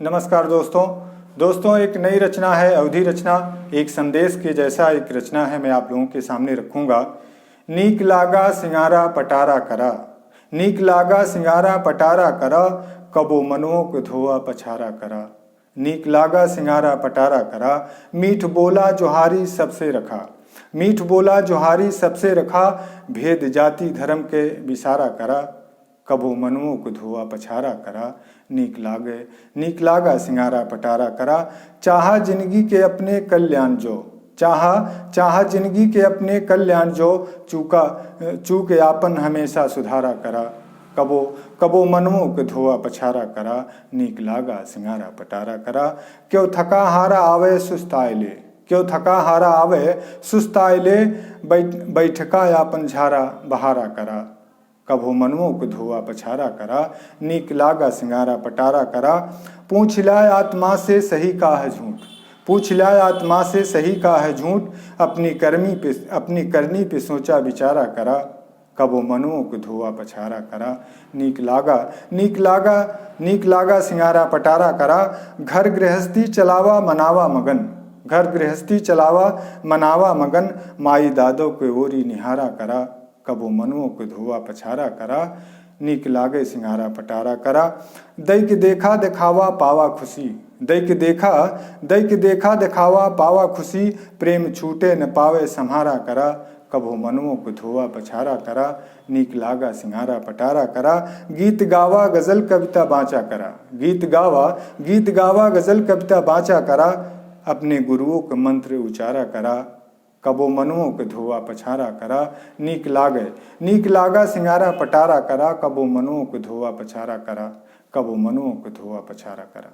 नमस्कार दोस्तों एक नई रचना है, अवधि रचना। एक संदेश के जैसा एक रचना है, मैं आप लोगों के सामने रखूंगा। नीक लागा सिंगारा पटारा करा, नीक लागा सिंगारा पटारा करा, कबो मनों को धोआ पछारा करा। नीक लागा सिंगारा पटारा करा, मीठ बोला जोहारी सबसे रखा, मीठ बोला जोहारी सबसे रखा, भेद जाति धर्म के विसारा करा, कबो मनुओं को धोआ पछारा करा। नीक लागा सिंगारा पटारा करा, चाहा जिंदगी के अपने कल्याण जो, चाहा जिंदगी के अपने कल्याण जो, चूके आपन हमेशा सुधारा करा, कबो मनुओं को धोआ पछारा करा। नीक लागा सिंगारा पटारा करा, क्यों थका हारा आवे सुस्ताइले, क्यों थका हारा आवे सुस्ताइले, बैठका यापन झारा बहारा करा, कबो मनुओं को धोआ पछारा करा। नीक लागा सिंगारा पटारा करा, पूछ लाए आत्मा से सही का है झूठ, पूछ लाए आत्मा से सही का है झूठ, अपनी करनी पे सोचा विचारा करा, कबो मनुओं को धोआ पछारा करा। नीक लागा सिंगारा पटारा करा, घर गृहस्थी चलावा मनावा मगन, घर गृहस्थी चलावा मनावा मगन, माई दादो के ओरी निहारा करा, कबो मनुओं को धोआ पछारा करा। नीक लागे सिंगारा पटारा करा, दैक देखा दिखावा पावा खुशी, दैक देखा दिखावा पावा खुशी, प्रेम छूटे न पावे सम्हारा करा, कबो मनुओं को धोआ पछारा करा। नीक लागा सिंगारा पटारा करा, गीत गावा गजल कविता बाँचा करा, गीत गावा गजल कविता बाँचा करा, अपने गुरुओं का मंत्र उचारा करा, कबो मनुओं को धोआ पछारा करा। नीक लागा सिंगारा पटारा करा, कबो मनुओं को धोआ पछारा करा, कबो मनुओं को धोआ पछारा करा।